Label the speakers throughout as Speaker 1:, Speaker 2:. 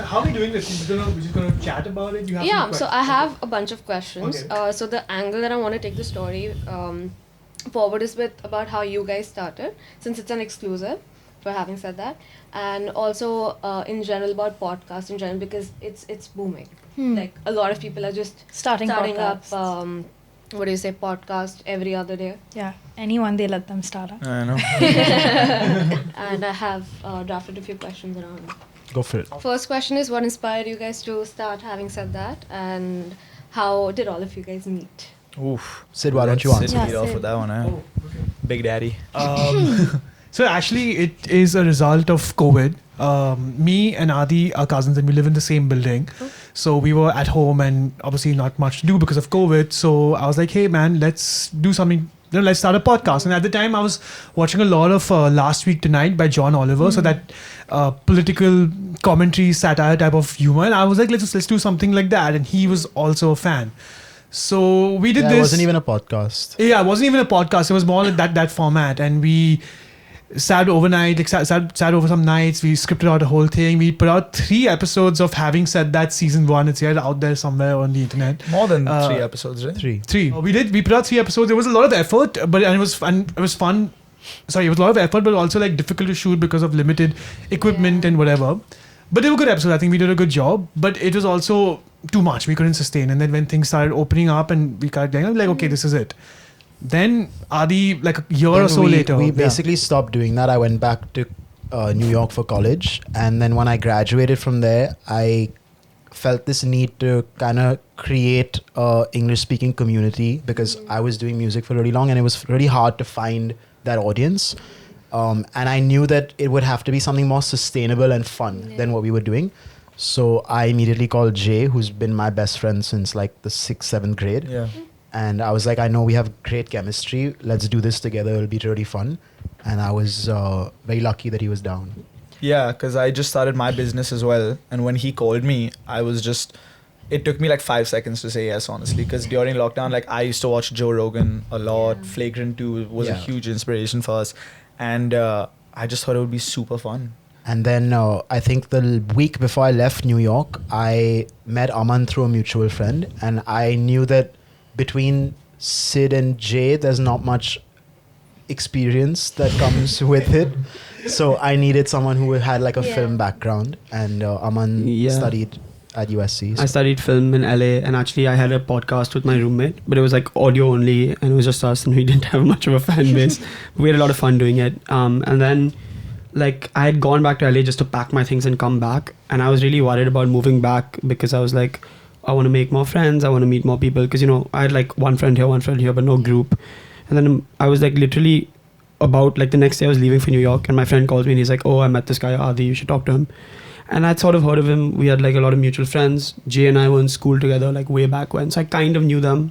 Speaker 1: So how are we doing this? We're just going to chat about it? You have some
Speaker 2: So I have a bunch of questions.
Speaker 1: Okay.
Speaker 2: So the angle that I want to take the story forward is with about how you guys started, since it's an exclusive, for having said that. And also in general about podcasts in general, because it's booming. Like a lot of people are just
Speaker 3: Starting
Speaker 2: up
Speaker 3: podcasts.
Speaker 2: podcast every other day.
Speaker 3: Yeah, anyone they let them start up.
Speaker 4: I know.
Speaker 2: And I have drafted a few questions around.
Speaker 4: Go for it.
Speaker 2: First question is, what inspired you guys to start having said that, and how did all of you guys meet?
Speaker 4: Oof.
Speaker 5: Sid, why don't you
Speaker 4: Sid
Speaker 5: answer?
Speaker 3: Yeah,
Speaker 4: lead off
Speaker 3: Sid.
Speaker 4: with that one, eh?
Speaker 1: Oh, okay.
Speaker 4: Big Daddy.
Speaker 1: So actually, it is a result of COVID. Me and Adi are cousins, and we live in the same building. So we were at home, and obviously not much to do because of COVID. So I was like, "Hey, man, let's do something. Let's start a podcast." And at the time, I was watching a lot of Last Week Tonight by John Oliver. So that political commentary, satire type of humor. And I was like, let's do something like that. And he was also a fan. So we did
Speaker 5: Yeah,
Speaker 1: this.
Speaker 5: it wasn't even a podcast.
Speaker 1: Yeah, it wasn't even a podcast. It was more like that format, and we sat overnight, like sat over some nights. We scripted out the whole thing. We put out 3 episodes of Having Said That season 1. It's here out there somewhere on the internet.
Speaker 4: More than 3
Speaker 1: Uh,
Speaker 4: episodes, right?
Speaker 5: 3.
Speaker 1: 3. We put out 3 episodes. There was a lot of effort, but and it was fun. It was fun. Sorry, it was a lot of effort, but also like difficult to shoot because of limited equipment and whatever. But they were good episodes. I think we did a good job, but it was also too much. We couldn't sustain. And then when things started opening up and we started getting like, okay, this is it. Then Adi, like a year
Speaker 5: Then
Speaker 1: or so later,
Speaker 5: we basically stopped doing that. I went back to New York for college, and then when I graduated from there, I felt this need to kind of create a English-speaking community because I was doing music for really long, and it was really hard to find that audience. And I knew that it would have to be something more sustainable and fun than what we were doing. So I immediately called Jay, who's been my best friend since like the 6th, 7th grade.
Speaker 4: Yeah.
Speaker 5: And I was like, I know we have great chemistry. Let's do this together. It'll be really fun. And I was very lucky that he was down.
Speaker 4: Yeah, because I just started my business as well. And when he called me, I was just... It took me like 5 seconds to say yes, honestly. Because during lockdown, like I used to watch Joe Rogan a lot.
Speaker 2: Yeah.
Speaker 4: Flagrant 2 was a
Speaker 5: Yeah.
Speaker 4: huge inspiration for us. And I just thought it would be super fun.
Speaker 5: And then I think the week before I left New York, I met Aman through a mutual friend. And I knew that between Sid and Jay, there's not much experience that comes with it. So I needed someone who had like a film background. And Aman studied at USC.
Speaker 6: I studied film in LA, and actually I had a podcast with my roommate, but it was like audio only, and it was just us, and we didn't have much of a fan base. We had a lot of fun doing it. And then like I had gone back to LA just to pack my things and come back, and I was really worried about moving back because I was like, I want to make more friends, I want to meet more people, because I had like one friend here, but no group. And then I was like literally about like the next day I was leaving for New York, and my friend calls me and he's like, oh, I met this guy Adi, you should talk to him. And I'd sort of heard of him. We had like a lot of mutual friends. Jay and I were in school together like way back when, so I kind of knew them.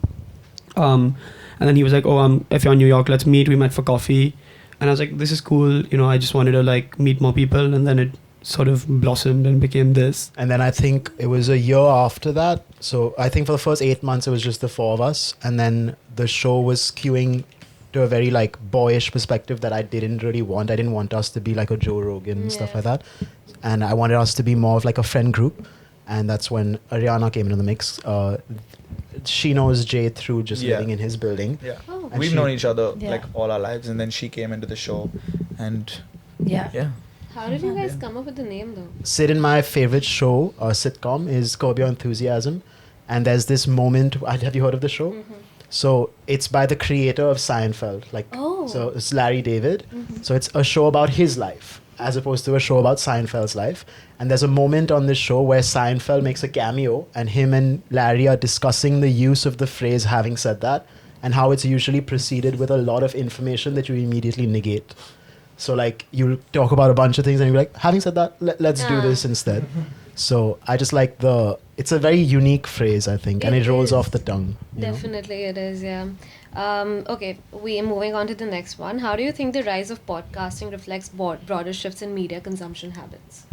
Speaker 6: And then he was like, oh, if you're in New York, let's meet. We met for coffee, and I was like, this is cool. I just wanted to like meet more people, and then it sort of blossomed and became this.
Speaker 5: And then I think it was a year after that. So I think for the first 8 months, it was just the 4 of us. And then the show was skewing to a very like boyish perspective that I didn't really want. I didn't want us to be like a Joe Rogan and stuff like that. And I wanted us to be more of like a friend group. And that's when Ariana came into the mix. She knows Jay through just living in his building.
Speaker 4: Yeah.
Speaker 2: Oh.
Speaker 4: We've known each other like all our lives, and then she came into the show. And yeah.
Speaker 2: How did you guys come up with the name though?
Speaker 5: Sid and my favorite show, sitcom, is Curb Your Enthusiasm. And there's this moment, have you heard of the show?
Speaker 2: Mm-hmm.
Speaker 5: So it's by the creator of Seinfeld. So it's Larry David.
Speaker 2: Mm-hmm.
Speaker 5: So it's a show about his life as opposed to a show about Seinfeld's life. And there's a moment on this show where Seinfeld makes a cameo and him and Larry are discussing the use of the phrase having said that and how it's usually preceded with a lot of information that you immediately negate. So like you talk about a bunch of things and you're like, having said that, let's do this instead. So I just like it's a very unique phrase, I think, and it rolls off the tongue.
Speaker 2: Definitely it is, yeah. Okay, we moving on to the next one. How do you think the rise of podcasting reflects broader shifts in media consumption habits?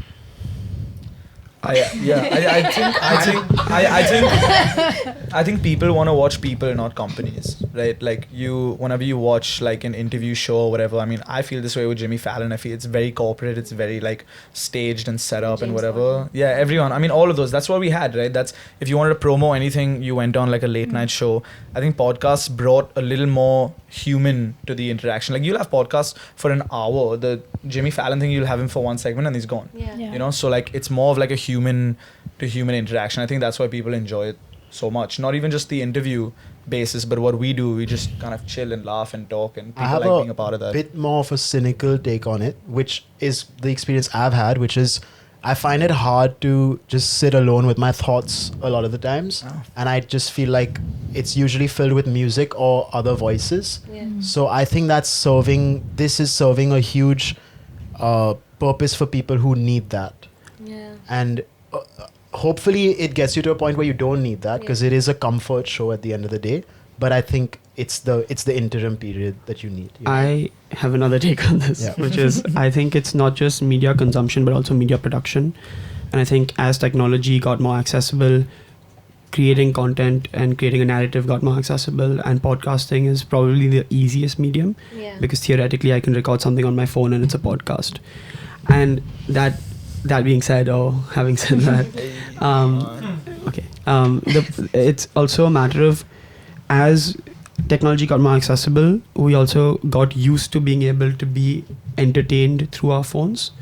Speaker 4: I think people want to watch people, not companies, right? Like whenever you watch like an interview show or whatever. I mean, I feel this way with Jimmy Fallon. I feel it's very corporate. It's very like staged and set up and
Speaker 2: James
Speaker 4: whatever.
Speaker 2: Bond.
Speaker 4: Yeah, everyone. I mean, all of those. That's what we had, right? That's if you wanted to promo anything, you went on like a late night show. I think podcasts brought a little more human to the interaction. Like you'll have podcasts for an hour. The Jimmy Fallon thing, you'll have him for one segment and he's gone.
Speaker 2: Yeah.
Speaker 3: Yeah.
Speaker 4: You know, so like it's more of like a human to human interaction. I think that's why people enjoy it so much. Not even just the interview basis, but what we do, we just kind of chill and laugh and talk, and
Speaker 5: I
Speaker 4: people
Speaker 5: have
Speaker 4: like being a part of that.
Speaker 5: bit more of a cynical take on it, which is the experience I've had, which is I find it hard to just sit alone with my thoughts a lot of the times.
Speaker 4: Oh.
Speaker 5: And I just feel like it's usually filled with music or other voices.
Speaker 2: Yeah.
Speaker 5: So I think this is serving a huge purpose for people who need that.
Speaker 2: Yeah.
Speaker 5: And hopefully it gets you to a point where you don't need that, because
Speaker 2: Yeah.
Speaker 5: it is a comfort show at the end of the day. But I think it's the interim period that you need. you know?
Speaker 6: I have another take on this,
Speaker 5: Yeah.
Speaker 6: which is I think it's not just media consumption but also media production. And I think as technology got more accessible, creating content and creating a narrative got more accessible, and podcasting is probably the easiest medium
Speaker 2: Yeah.
Speaker 6: because theoretically I can record something on my phone and it's a podcast. And that being said, or having said that, it's also a matter of, as technology got more accessible, we also got used to being able to be entertained through our phones.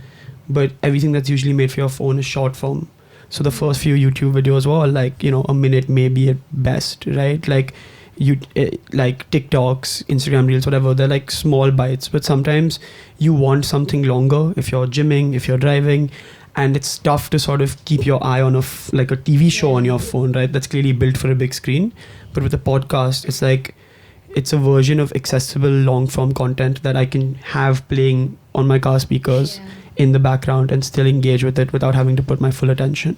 Speaker 6: But everything that's usually made for your phone is short form. So the first few YouTube videos were like, a minute maybe at best, right? Like like TikToks, Instagram Reels, whatever, they're like small bites. But sometimes you want something longer if you're gymming, if you're driving, and it's tough to sort of keep your eye on like a TV show on your phone, right? That's clearly built for a big screen. But with a podcast, it's like it's a version of accessible long form content that I can have playing on my car speakers in the background and still engage with it without having to put my full attention.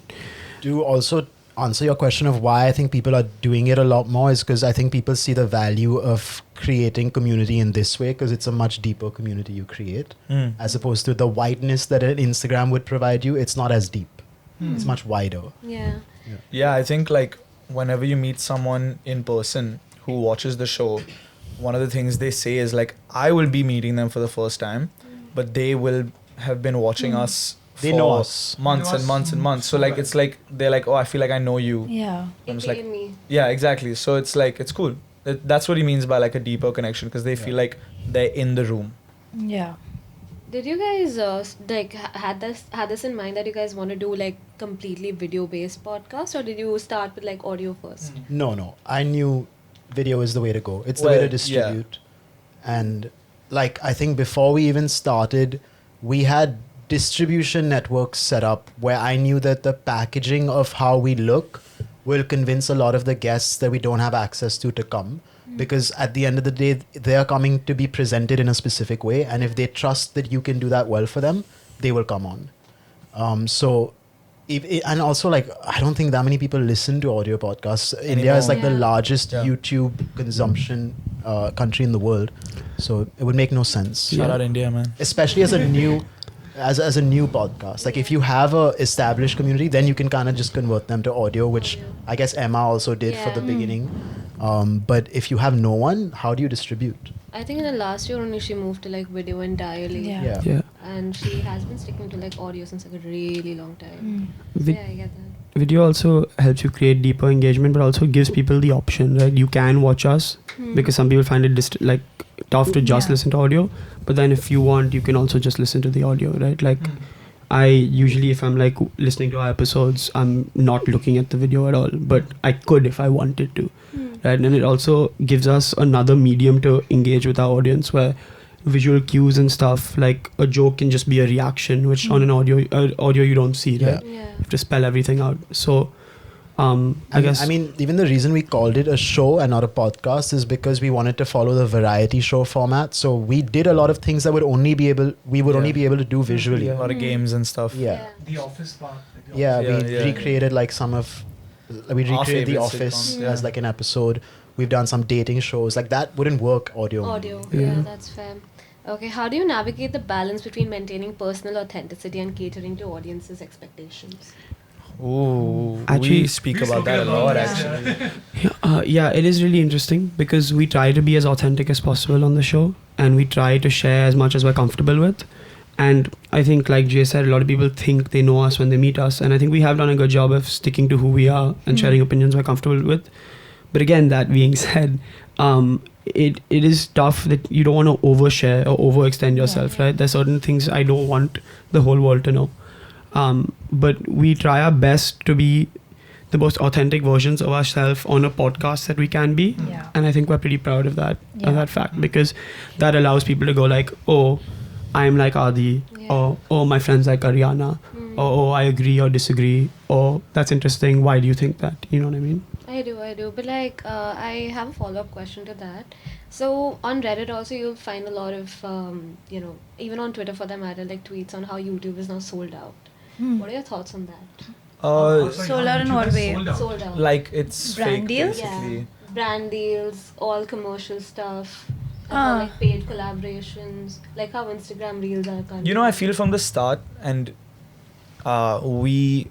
Speaker 5: To also answer your question of why I think people are doing it a lot more, is because I think people see the value of creating community in this way, because it's a much deeper community you create, as opposed to the wideness that an Instagram would provide you. It's not as deep. It's much wider.
Speaker 2: Yeah.
Speaker 4: Yeah, I think like whenever you meet someone in person who watches the show, one of the things they say is like, I will be meeting them for the first time, but they will have been watching us
Speaker 5: They
Speaker 4: for
Speaker 5: know us.
Speaker 4: months and months and months. So like it's like they're like, oh, I feel like I know you.
Speaker 3: Yeah.
Speaker 4: I'm just
Speaker 2: It
Speaker 4: like,
Speaker 2: me.
Speaker 4: yeah, exactly. So it's like it's cool. That's what he means by like a deeper connection, because they feel like they're in the room.
Speaker 3: Yeah.
Speaker 2: Did you guys had this in mind that you guys want to do like completely video based podcast, or did you start with like audio first?
Speaker 5: No. I knew video is the way to go. It's the way
Speaker 4: Well,
Speaker 5: to distribute. And like, I think before we even started, we had distribution networks set up where I knew that the packaging of how we look will convince a lot of the guests that we don't have access to come. Because at the end of the day, they are coming to be presented in a specific way. And if they trust that you can do that well for them, they will come on. And also, like, I don't think that many people listen to audio podcasts. India is like the
Speaker 2: Yeah.
Speaker 5: largest
Speaker 4: Yeah.
Speaker 5: YouTube consumption country in the world. So it would make no sense.
Speaker 4: Shout out India, man.
Speaker 5: Especially as a new... As a new podcast, like if you have a established community, then you can kind of just convert them to audio, which I guess Emma also did for the
Speaker 2: Yeah.
Speaker 5: beginning. But if you have no one, how do you distribute?
Speaker 2: I think in the last year only she moved to like video entirely.
Speaker 3: Yeah.
Speaker 6: Yeah.
Speaker 2: And she has been sticking to like audio since like a really long time.
Speaker 3: Mm.
Speaker 2: Yeah, I get that.
Speaker 6: Video also helps you create deeper engagement, but also gives people the option, right? You can watch us because some people find it tough to just
Speaker 3: Yeah.
Speaker 6: listen to audio, but then if you want, you can also just listen to the audio, right? Like I usually, if I'm like listening to our episodes, I'm not looking at the video at all, but I could if I wanted to, right? And it also gives us another medium to engage with our audience, where visual cues and stuff, like a joke can just be a reaction, which on an audio you don't see, right?
Speaker 2: Yeah.
Speaker 6: You have to spell everything out. So I guess,
Speaker 5: I mean, even the reason we called it a show and not a podcast is because we wanted to follow the variety show format. So we did a lot of things that we would only be able to do visually.
Speaker 4: A lot of games and stuff.
Speaker 5: Yeah.
Speaker 1: The Office part.
Speaker 5: Yeah,
Speaker 4: Yeah,
Speaker 5: we
Speaker 4: yeah.
Speaker 5: recreated like we recreated The
Speaker 4: favorite
Speaker 5: Office
Speaker 4: sitcoms,
Speaker 5: as like an episode. We've done some dating shows. Like that wouldn't work audio.
Speaker 2: Audio.
Speaker 6: Yeah.
Speaker 2: Yeah, that's fair. Okay, how do you navigate the balance between maintaining personal authenticity and catering to audiences' expectations?
Speaker 4: Ooh,
Speaker 6: Actually-
Speaker 4: we speak about that a lot,
Speaker 3: Yeah.
Speaker 4: actually.
Speaker 6: Yeah, it is really interesting because we try to be as authentic as possible on the show, and we try to share as much as we're comfortable with. And I think, like Jay said, a lot of people think they know us when they meet us, and I think we have done a good job of sticking to who we are and sharing opinions we're comfortable with. But again, that being said, it is tough that you don't want to overshare or overextend yourself, right? There's certain things I don't want the whole world to know. But we try our best to be the most authentic versions of ourselves on a podcast that we can be.
Speaker 3: Yeah.
Speaker 6: And I think we're pretty proud of that,
Speaker 3: Yeah.
Speaker 6: of that fact, because that allows people to go like, oh, I'm like Adi,
Speaker 2: Yeah.
Speaker 6: or oh, my friend's like Ariana, or oh, I agree or disagree, or that's interesting, why do you think that? You know what I mean?
Speaker 2: I do. But like, I have a follow-up question to that. So on Reddit also, you'll find a lot of, even on Twitter for that matter, like tweets on how YouTube is now sold out. What are your thoughts on that?
Speaker 3: Sold out in what way?
Speaker 2: Sold out.
Speaker 4: Like it's
Speaker 3: Brand
Speaker 4: fake,
Speaker 3: deals?
Speaker 4: basically.
Speaker 2: Yeah. Brand deals, all commercial stuff. And
Speaker 3: Ah.
Speaker 2: all, like paid collaborations, like how Instagram Reels are currently.
Speaker 4: You know, I feel from the start, and we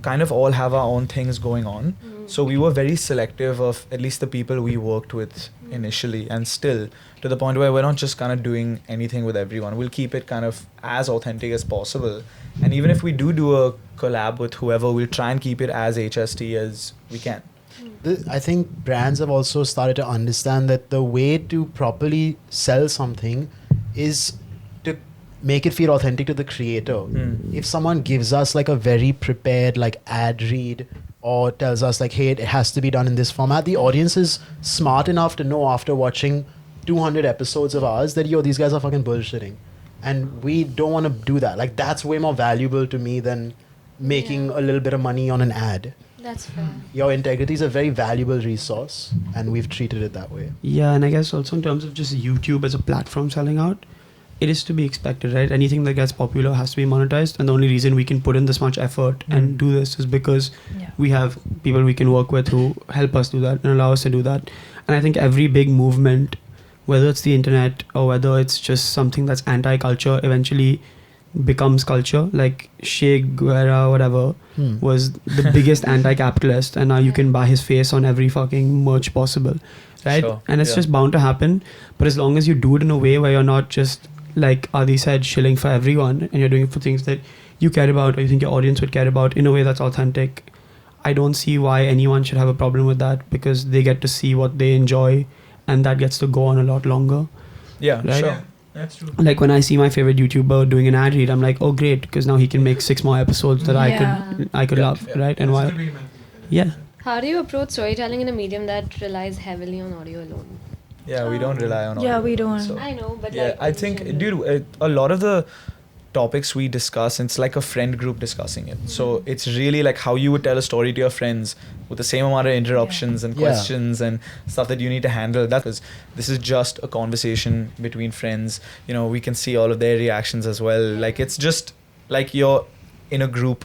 Speaker 4: kind of all have our own things going on. So we were very selective of at least the people we worked with initially, and still to the point where we're not just kind of doing anything with everyone. We'll keep it kind of as authentic as possible. And even if we do a collab with whoever, we'll try and keep it as HST as we can.
Speaker 5: I think brands have also started to understand that the way to properly sell something is to make it feel authentic to the creator. If someone gives us like a very prepared like ad read or tells us like, hey, it has to be done in this format, the audience is smart enough to know after watching 200 episodes of ours that, yo, these guys are fucking bullshitting. And we don't want to do that. Like, that's way more valuable to me than making a little bit of money on an ad.
Speaker 2: That's fair.
Speaker 5: Your integrity is a very valuable resource, and we've treated it that way.
Speaker 6: Yeah, and I guess also in terms of just YouTube as a platform selling out, it is to be expected, right? Anything that gets popular has to be monetized, and the only reason we can put in this much effort and do this is because
Speaker 3: Yeah.
Speaker 6: we have people we can work with who help us do that and allow us to do that. And I think every big movement, whether it's the internet or whether it's just something that's anti-culture, eventually becomes culture. Like Che Guevara, whatever, was the biggest anti-capitalist, and now you can buy his face on every fucking merch possible, right?
Speaker 4: Sure,
Speaker 6: And it's
Speaker 4: yeah.
Speaker 6: just bound to happen. But as long as you do it in a way where you're not just, like Adi said, shilling for everyone, and you're doing it for things that you care about or you think your audience would care about in a way that's authentic, I don't see why anyone should have a problem with that, because they get to see what they enjoy, and that gets to go on a lot longer.
Speaker 4: Yeah,
Speaker 6: Right?
Speaker 4: sure.
Speaker 1: That's true.
Speaker 6: Like when I see my favorite YouTuber doing an ad read, I'm like, oh great, because now he can make 6 more episodes that I could
Speaker 4: Yeah,
Speaker 6: love,
Speaker 4: yeah.
Speaker 6: right? And while yeah,
Speaker 2: How do you approach storytelling in a medium that relies heavily on audio alone?
Speaker 4: Yeah, we don't rely on
Speaker 3: Yeah,
Speaker 4: audio,
Speaker 3: we don't.
Speaker 4: so-
Speaker 2: I know, but
Speaker 4: Yeah,
Speaker 2: like,
Speaker 4: I
Speaker 2: in
Speaker 4: think,
Speaker 2: general.
Speaker 4: dude, a lot of the topics we discuss, it's like a friend group discussing it. So it's really like how you would tell a story to your friends with the same amount of interruptions and
Speaker 5: Yeah.
Speaker 4: questions and stuff that you need to handle. That is, this is just a conversation between friends. You know, we can see all of their reactions as well. Like it's just like you're in a group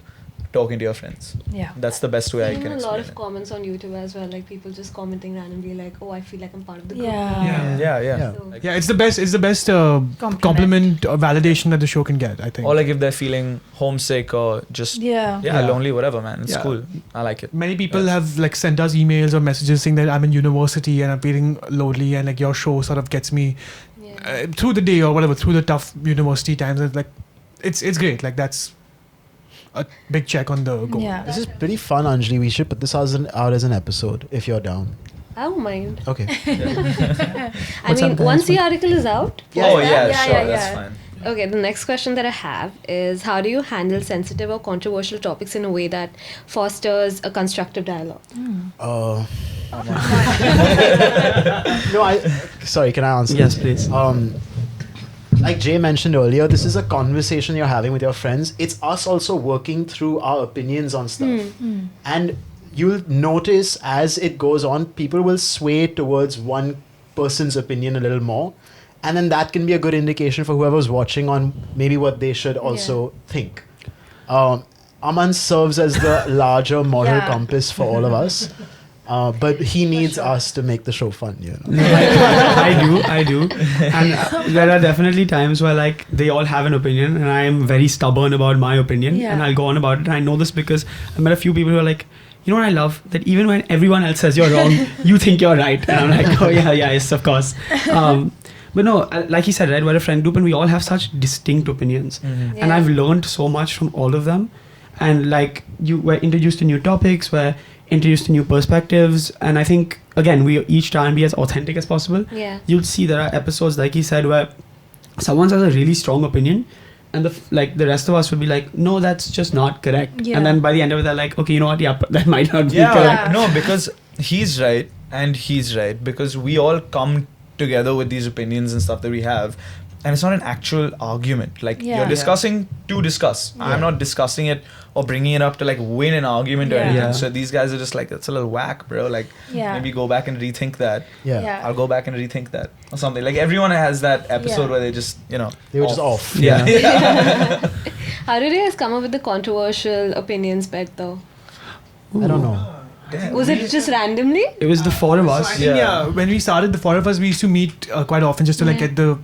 Speaker 4: talking to your friends.
Speaker 3: Yeah.
Speaker 4: That's the best way I
Speaker 2: Seeing
Speaker 4: can
Speaker 2: a lot
Speaker 4: explain
Speaker 2: of
Speaker 4: it.
Speaker 2: comments on YouTube as well, like people just commenting randomly, like, "Oh, I feel like I'm part of the group."
Speaker 3: Yeah.
Speaker 2: now."
Speaker 1: Yeah.
Speaker 4: Yeah.
Speaker 2: So,
Speaker 1: Yeah, it's the best. It's the best compliment or validation that the show can get, I think.
Speaker 4: Or like if they're feeling homesick or just
Speaker 3: Yeah.
Speaker 4: yeah,
Speaker 1: Yeah.
Speaker 4: lonely, whatever, man. It's
Speaker 1: Yeah.
Speaker 4: cool. I like it.
Speaker 1: Many people have like sent us emails or messages saying that I'm in university and I'm feeling lonely, and like your show sort of gets me
Speaker 2: yeah.
Speaker 1: through the day or whatever, through the tough university times. It's like it's great. Like that's a big check on the goal.
Speaker 3: Yeah.
Speaker 5: This is pretty fun, Anjali. We should put this out as an episode if you're down.
Speaker 2: I don't mind.
Speaker 5: Okay.
Speaker 2: I
Speaker 6: What's
Speaker 2: mean,
Speaker 6: up, guys?
Speaker 2: once the article is out.
Speaker 5: Yeah.
Speaker 4: Oh yeah,
Speaker 3: Yeah,
Speaker 4: sure,
Speaker 3: yeah,
Speaker 4: that's
Speaker 3: yeah.
Speaker 4: fine.
Speaker 2: Okay, the next question that I have is, how do you handle sensitive or controversial topics in a way that fosters a constructive dialogue?
Speaker 5: Sorry, can I answer?
Speaker 6: yes,
Speaker 5: this?
Speaker 6: please.
Speaker 5: Like Jay mentioned earlier, this is a conversation you're having with your friends. It's us also working through our opinions on stuff. And you'll notice as it goes on, people will sway towards one person's opinion a little more. And then that can be a good indication for whoever's watching on maybe what they should also think. Aman serves as the larger moral
Speaker 3: Yeah.
Speaker 5: compass for all of us. But he needs us to make the show fun, you know.
Speaker 6: I do. And there are definitely times where like they all have an opinion and I am very stubborn about my opinion
Speaker 3: Yeah.
Speaker 6: and I'll go on about it. And I know this because I met a few people who are like, you know what I love? That even when everyone else says you're wrong, you think you're right. And I'm like, oh yeah, yes, of course. But no, like he said, right, we're a friend group and we all have such distinct opinions.
Speaker 4: Mhm.
Speaker 6: And I've learned so much from all of them. And like you were introduced to new topics, we're introduced to new perspectives. And I think, again, we each try and be as authentic as possible.
Speaker 2: Yeah.
Speaker 6: You'll see there are episodes, like he said, where someone has a really strong opinion and the rest of us will be like, no, that's just not correct.
Speaker 3: Yeah.
Speaker 6: And then by the end of it, they're like, okay, you know what? Yeah, but that might not be
Speaker 4: Yeah,
Speaker 6: correct.
Speaker 4: no, because he's right and he's right, because we all come together with these opinions and stuff that we have, and it's not an actual argument. Like
Speaker 3: Yeah.
Speaker 4: you're discussing to discuss. I'm not discussing it or bringing it up to like win an argument or
Speaker 3: Yeah.
Speaker 4: anything.
Speaker 6: Yeah.
Speaker 4: So these guys are just like, that's a little whack, bro. Like
Speaker 3: Yeah.
Speaker 4: maybe go back and rethink that.
Speaker 5: Yeah.
Speaker 4: I'll go back and rethink that or something. Like everyone has that episode
Speaker 3: Yeah.
Speaker 4: where they just, you know,
Speaker 5: They were just off.
Speaker 6: Yeah.
Speaker 2: How did you guys come up with the controversial opinions bet though?
Speaker 5: I don't know.
Speaker 2: Was it just randomly?
Speaker 6: It was the four of
Speaker 1: I
Speaker 6: us.
Speaker 1: think, yeah, when we started, the four of us, we used to meet quite often just to like get the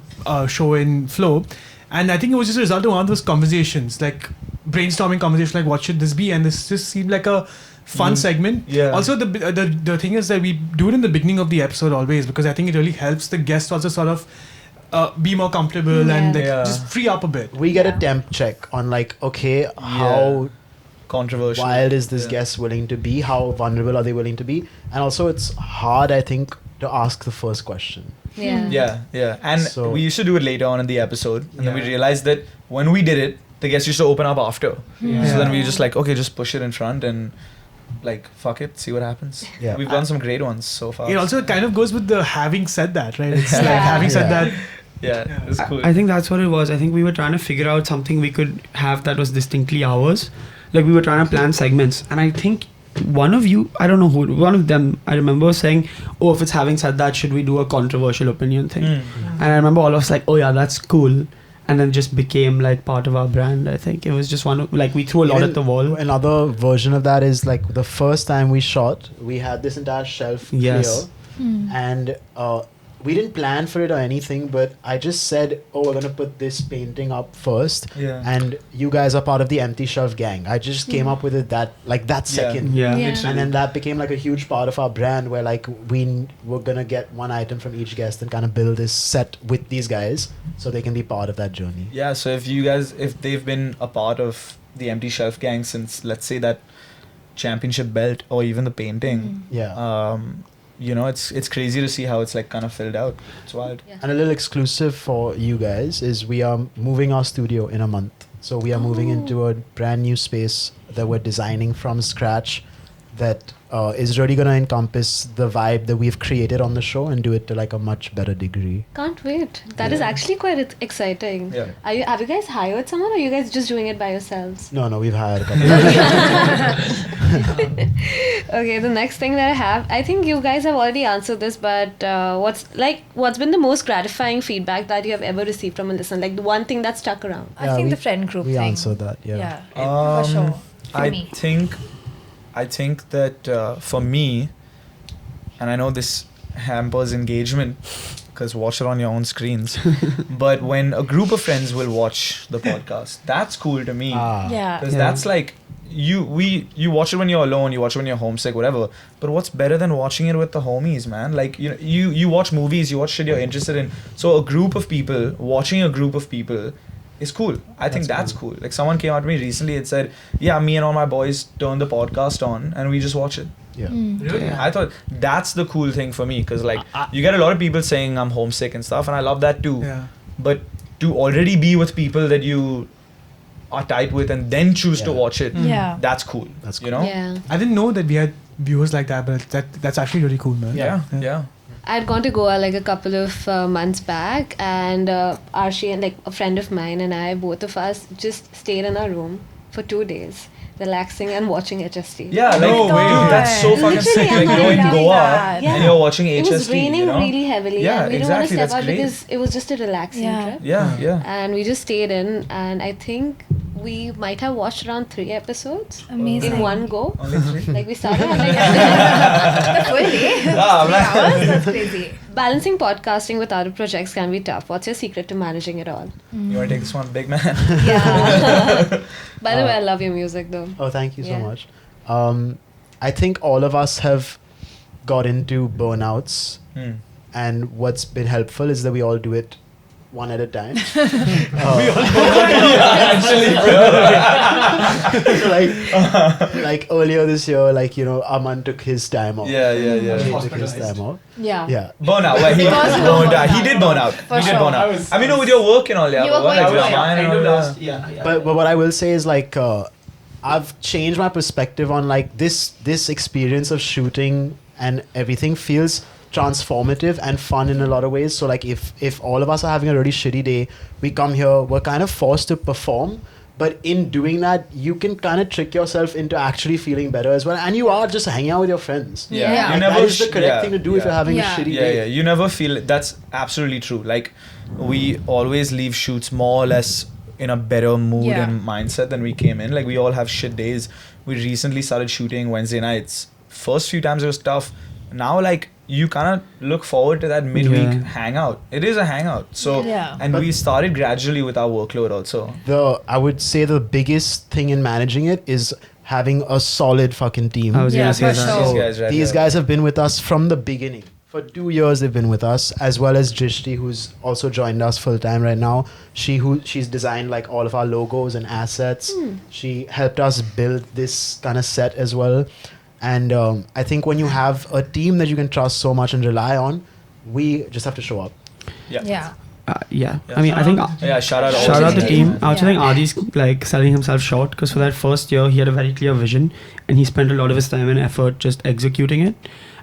Speaker 1: show in flow. And I think it was just a result of one of those conversations, like brainstorming conversation, like what should this be? And this just seemed like a fun segment.
Speaker 4: Yeah.
Speaker 1: Also, the thing is that we do it in the beginning of the episode always, because I think it really helps the guest also sort of be more comfortable and like,
Speaker 4: Yeah.
Speaker 1: just free up a bit.
Speaker 5: We get a temp check on like, okay, how
Speaker 4: Controversial.
Speaker 5: wild is this
Speaker 4: Yeah.
Speaker 5: guest willing to be? How vulnerable are they willing to be? And also, it's hard, I think, to ask the first question.
Speaker 2: Yeah.
Speaker 4: Yeah. And
Speaker 5: So-
Speaker 4: we used to do it later on in the episode. And then we
Speaker 1: Yeah.
Speaker 4: realized that when we did it, the guests used to open up after.
Speaker 1: Yeah.
Speaker 4: So then we just like, okay, just push it in front and like, fuck it, see what happens.
Speaker 5: Yeah.
Speaker 4: We've done some great ones so far.
Speaker 1: It also kind of goes with the having said that, right? It's
Speaker 2: Yeah.
Speaker 1: like having said
Speaker 5: Yeah.
Speaker 1: that.
Speaker 4: Yeah, it's cool.
Speaker 6: I think that's what it was. I think we were trying to figure out something we could have that was distinctly ours. Like we were trying to plan segments, and I think one of you, I don't know who, one of them, I remember saying, "Oh, if it's having said that, should we do a controversial opinion thing?" And I remember all of us like, "Oh yeah, that's cool," and then just became like part of our brand. I think it was just one of like we threw a lot
Speaker 5: Even
Speaker 6: at the wall.
Speaker 5: Another version of that is like the first time we shot, we had this entire shelf
Speaker 6: Yes.
Speaker 5: clear, and we didn't plan for it or anything, but I just said, "Oh, we're gonna put this painting up first,
Speaker 4: Yeah.
Speaker 5: and you guys are part of the Empty Shelf Gang." I just came up with it that second.
Speaker 6: Yeah.
Speaker 2: Yeah.
Speaker 5: And then that became like a huge part of our brand, where like we were gonna get one item from each guest and kind of build this set with these guys so they can be part of that journey.
Speaker 4: Yeah, so if you guys, if they've been a part of the Empty Shelf Gang since, let's say, that championship belt or even the painting,
Speaker 5: Yeah.
Speaker 4: you know, it's crazy to see how it's like kind of filled out. It's wild.
Speaker 5: And a little exclusive for you guys is we are moving our studio in a month. So we are moving into a brand new space that we're designing from scratch that is really going to encompass the vibe that we've created on the show and do it to like a much better degree.
Speaker 2: Can't wait. That is actually quite exciting.
Speaker 4: Yeah.
Speaker 2: Have you guys hired someone or are you guys just doing it by yourselves?
Speaker 5: No, we've hired a couple
Speaker 2: Okay, the next thing that I have, I think you guys have already answered this, but what's been the most gratifying feedback that you have ever received from a listener? Like the one thing that stuck around?
Speaker 3: I
Speaker 5: Yeah,
Speaker 3: think
Speaker 5: we-
Speaker 3: the friend group
Speaker 5: we
Speaker 3: thing.
Speaker 5: answered that, yeah.
Speaker 3: For sure. For
Speaker 4: I
Speaker 3: me.
Speaker 4: think that for me, and I know this hampers engagement because watch it on your own screens, but when a group of friends will watch the podcast, that's cool to me.
Speaker 3: Yeah.
Speaker 4: Because that's like you watch it when you're alone, you watch it when you're homesick, whatever. But what's better than watching it with the homies, man? Like you watch movies, you watch shit you're interested in. So a group of people watching a group of people is cool. I think that's cool. Like someone came out to me recently and said, "Yeah, me and all my boys turn the podcast on and we just watch it."
Speaker 5: Yeah.
Speaker 1: Really?
Speaker 4: I thought that's the cool thing for me because like you get a lot of people saying I'm homesick and stuff, and I love that too.
Speaker 1: Yeah.
Speaker 4: But to already be with people that you are tight with and then choose to
Speaker 5: Yeah.
Speaker 4: watch it,
Speaker 3: Yeah.
Speaker 4: that's cool.
Speaker 5: That's
Speaker 4: You know?
Speaker 2: Yeah.
Speaker 1: I didn't know that we had viewers like that, but that's actually really cool, man.
Speaker 4: Yeah.
Speaker 2: I'd gone to Goa like a couple of months back, and Arshi and like a friend of mine and I, both of us, just stayed in our room for 2 days, relaxing and watching HST.
Speaker 4: Yeah, like
Speaker 1: No way.
Speaker 4: dude, that's so fucking
Speaker 2: Literally,
Speaker 4: sick. Like
Speaker 2: I'm
Speaker 4: you're in
Speaker 3: loving
Speaker 4: Goa
Speaker 3: that.
Speaker 2: Yeah.
Speaker 4: and you're watching HST.
Speaker 2: It was raining
Speaker 4: you know?
Speaker 2: really heavily,
Speaker 4: Yeah,
Speaker 2: and we didn't
Speaker 4: exactly,
Speaker 2: want to
Speaker 4: that's
Speaker 2: step out
Speaker 4: great.
Speaker 2: because it was just a relaxing
Speaker 3: Yeah.
Speaker 2: trip.
Speaker 4: Yeah.
Speaker 2: And we just stayed in, and I think we might have watched around 3 episodes
Speaker 3: Amazing.
Speaker 2: in one go.
Speaker 4: Only 3?
Speaker 2: Like we started at like
Speaker 3: The full day?
Speaker 4: Ah,
Speaker 3: 3
Speaker 4: man.
Speaker 3: hours? That's crazy.
Speaker 2: balancing podcasting with other projects can be tough. What's your secret to managing it all?
Speaker 4: You want to take this one, big man?
Speaker 2: Yeah. By the way, I love your music though.
Speaker 5: Oh, thank you so
Speaker 2: Yeah.
Speaker 5: much. I think all of us have got into burnouts, and what's been helpful is that we all do it one at a time. like earlier this year, like, you know, Aman took his time off.
Speaker 4: Yeah.
Speaker 5: He took his time off.
Speaker 3: Yeah.
Speaker 5: Yeah.
Speaker 4: Burnout. Well, he burned out. He did burn out.
Speaker 3: For
Speaker 4: He did
Speaker 3: sure.
Speaker 4: burn out. I mean, no, with your work and all, yeah.
Speaker 3: You were
Speaker 4: but what,
Speaker 3: going
Speaker 4: like,
Speaker 3: through
Speaker 4: drama
Speaker 3: it.
Speaker 4: and all that.
Speaker 5: But what I will say is, like, I've changed my perspective on, like, this experience of shooting and everything feels transformative and fun in a lot of ways. So, like, if all of us are having a really shitty day, we come here, we're kind of forced to perform. But in doing that, you can kind of trick yourself into actually feeling better as well. And you are just hanging out with your friends.
Speaker 4: Yeah.
Speaker 3: Yeah.
Speaker 4: You
Speaker 5: Like,
Speaker 4: never
Speaker 5: that is the
Speaker 4: sh-
Speaker 5: correct
Speaker 4: yeah,
Speaker 5: thing to do if
Speaker 4: yeah.
Speaker 5: you're having
Speaker 3: Yeah.
Speaker 5: a shitty
Speaker 4: Yeah,
Speaker 5: day.
Speaker 4: yeah. You never feel that's absolutely true. Like, we always leave shoots more or less in a better mood
Speaker 3: Yeah.
Speaker 4: and mindset than we came in. Like, we all have shit days. We recently started shooting Wednesday nights. First few times it was tough. Now, like, you kind of look forward to that midweek
Speaker 6: Yeah.
Speaker 4: hangout. It is a hangout. So,
Speaker 3: Yeah.
Speaker 4: and
Speaker 5: But-
Speaker 4: we started gradually with our workload also.
Speaker 5: I would say the biggest thing in managing it is having a solid fucking team.
Speaker 6: I was
Speaker 3: Yeah,
Speaker 6: gonna say
Speaker 3: for
Speaker 6: that.
Speaker 3: sure.
Speaker 5: So
Speaker 4: These guys, right,
Speaker 5: these
Speaker 4: yeah.
Speaker 5: guys have been with us from the beginning. For 2 years they've been with us, as well as Drishti, who's also joined us full time right now. She's designed like all of our logos and assets. She helped us build this kind of set as well. And I think when you have a team that you can trust so much and rely on, we just have to show up.
Speaker 4: Yeah.
Speaker 3: Yeah.
Speaker 6: Yeah.
Speaker 4: Yeah.
Speaker 6: I mean, I think
Speaker 4: Yeah, shout out all
Speaker 6: shout out the
Speaker 4: team.
Speaker 6: team. I also
Speaker 3: Yeah.
Speaker 6: think Adi's like selling himself short because for that first year he had a very clear vision and he spent a lot of his time and effort just executing it.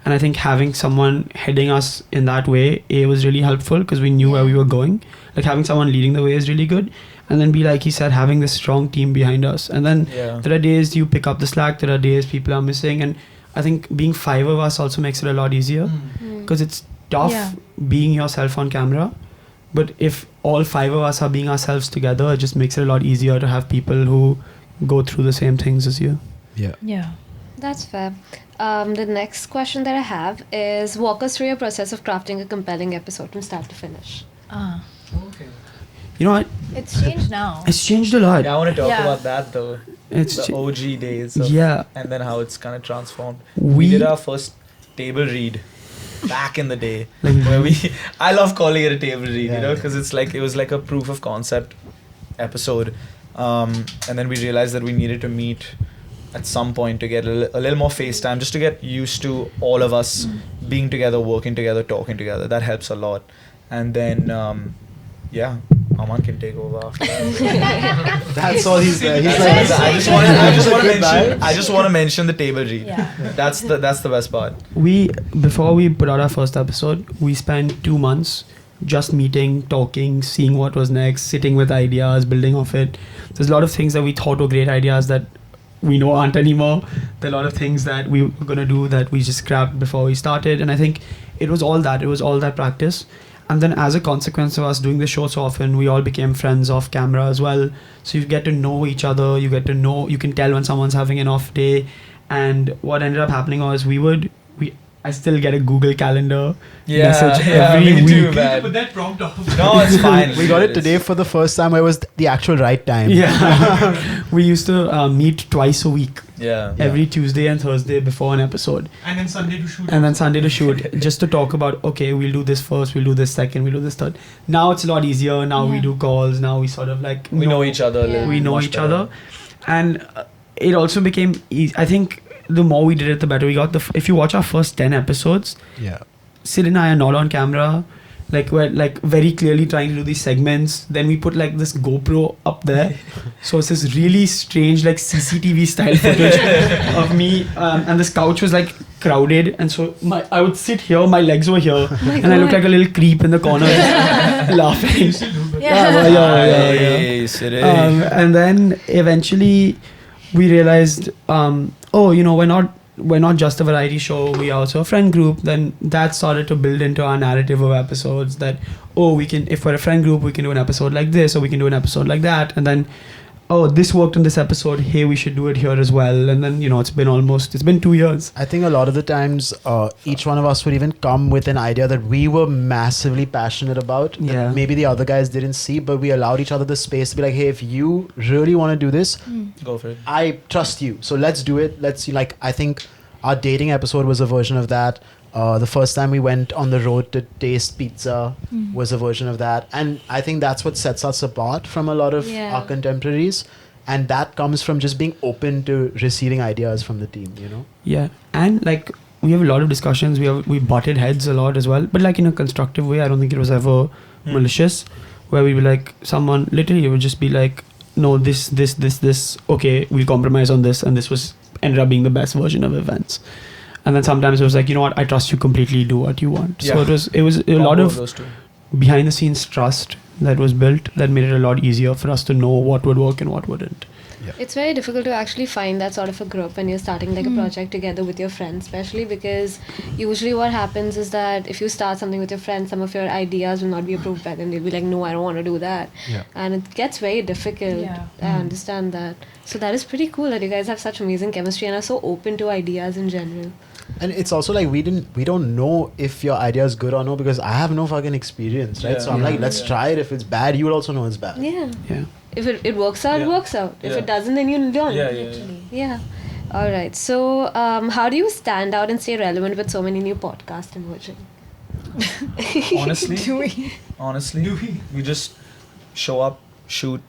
Speaker 6: And I think having someone heading us in that way, was really helpful because we knew where we were going. Like having someone leading the way is really good. And then like he said, having this strong team behind us. And then
Speaker 4: Yeah.
Speaker 6: there are days you pick up the slack, there are days people are missing. And I think being 5 of us also makes it a lot easier because it's tough
Speaker 3: Yeah.
Speaker 6: being yourself on camera. But if all 5 of us are being ourselves together, it just makes it a lot easier to have people who go through the same things as you.
Speaker 3: Yeah.
Speaker 2: That's fair. The next question that I have is walk us through your process of crafting a compelling episode from start to finish.
Speaker 6: You know what?
Speaker 3: It's changed now.
Speaker 6: It's changed a lot.
Speaker 4: Yeah, I want to talk
Speaker 3: Yeah.
Speaker 4: about that though.
Speaker 6: It's
Speaker 4: The OG days. Of,
Speaker 6: yeah.
Speaker 4: And then how it's kind of transformed.
Speaker 6: We-
Speaker 4: We did our first table read back in the day.
Speaker 6: Like-
Speaker 4: where I love calling it a table read,
Speaker 5: Yeah.
Speaker 4: you know, because it was like a proof of concept episode. And then we realized that we needed to meet at some point to get a little more FaceTime, just to get used to all of us being together, working together, talking together. That helps a lot. And then, yeah, Aman can take over after that.
Speaker 5: That's all he's there. He's
Speaker 4: That's
Speaker 5: like,
Speaker 4: it. I just want to
Speaker 5: Good
Speaker 4: mention the table read.
Speaker 3: Yeah.
Speaker 4: That's the best part.
Speaker 6: Before we put out our first episode, we spent 2 months just meeting, talking, seeing what was next, sitting with ideas, building off it. There's a lot of things that we thought were great ideas that we know aren't anymore. There are a lot of things that we were going to do that we just scrapped before we started. And I think it was all that practice. And then as a consequence of us doing the show so often, we all became friends off camera as well. So you get to know each other, you can tell when someone's having an off day. And what ended up happening was I still get a Google Calendar message every
Speaker 4: me
Speaker 6: week.
Speaker 4: too, man.
Speaker 1: Put that prompt off.
Speaker 4: No, it's fine.
Speaker 5: we got it today for the first time. It was the actual right time.
Speaker 6: Yeah. We used to meet twice a week,
Speaker 4: Yeah.
Speaker 6: every Tuesday and Thursday before an episode.
Speaker 1: And then Sunday to shoot.
Speaker 6: And then Sunday to shoot, just to talk about, okay, we'll do this first, we'll do this second, we'll do this third. Now it's a lot easier. Now we
Speaker 3: Yeah.
Speaker 6: do calls. Now we sort of like
Speaker 4: We know each other a
Speaker 2: Yeah.
Speaker 4: little.
Speaker 6: we know
Speaker 4: much
Speaker 6: each
Speaker 4: better.
Speaker 6: other. And it also became easy. I think the more we did it, the better we got. If you watch our first 10 episodes,
Speaker 5: Yeah.
Speaker 6: Sid and I are not on camera. Like we're like very clearly trying to do these segments. Then we put like this GoPro up there. So it's this really strange like CCTV style footage of me. And this couch was like crowded. And so I would sit here, my legs were here. And I looked like a little creep in the corner laughing. Yeah.
Speaker 4: Nice, it is.
Speaker 6: And then eventually we realized, we're not just a variety show, we are also a friend group. Then that started to build into our narrative of episodes that, if we're a friend group, we can do an episode like this, or we can do an episode like that. And then oh, this worked in this episode, hey, we should do it here as well. And then, it's been 2 years.
Speaker 5: I think a lot of the times, each one of us would even come with an idea that we were massively passionate about. That
Speaker 6: Yeah.
Speaker 5: maybe the other guys didn't see, but we allowed each other the space to be like, hey, if you really want to do this,
Speaker 4: Go for it.
Speaker 5: I trust you. So let's do it. Let's see. Like, I think our dating episode was a version of that. The first time we went on the road to taste pizza was a version of that. And I think that's what sets us apart from a lot of
Speaker 2: Yeah.
Speaker 5: our contemporaries. And that comes from just being open to receiving ideas from the team,
Speaker 6: Yeah. And like, we have a lot of discussions. We butted heads a lot as well. But like in a constructive way. I don't think it was ever malicious. Where we were like, someone literally would just be like, no, this. Okay, we'll compromise on this. And this ended up being the best version of events. And then sometimes it was like, you know what, I trust you completely, do what you want. So it was a lot of
Speaker 4: those two.
Speaker 6: behind the scenes trust that was built that made it a lot easier for us to know what would work and what wouldn't.
Speaker 2: It's very difficult to actually find that sort of a group when you're starting like a project together with your friends, especially because usually what happens is that if you start something with your friends, some of your ideas will not be approved by them. They'll be like, no, I don't want to do that.
Speaker 5: Yeah.
Speaker 2: And it gets very difficult.
Speaker 3: Yeah.
Speaker 2: I understand that. So that is pretty cool that you guys have such amazing chemistry and are so open to ideas in general.
Speaker 5: And it's also like we don't know if your idea is good or no because I have no fucking experience, right?
Speaker 4: Yeah.
Speaker 5: So I'm like, let's try it. If it's bad, you will also know it's bad.
Speaker 2: Yeah.
Speaker 6: Yeah.
Speaker 2: If it works out, it works out. If
Speaker 4: Yeah.
Speaker 2: it doesn't, then you learn.
Speaker 3: Literally.
Speaker 2: Yeah. All right. So, how do you stand out and stay relevant with so many new podcasts emerging?
Speaker 4: Honestly, we just show up, shoot,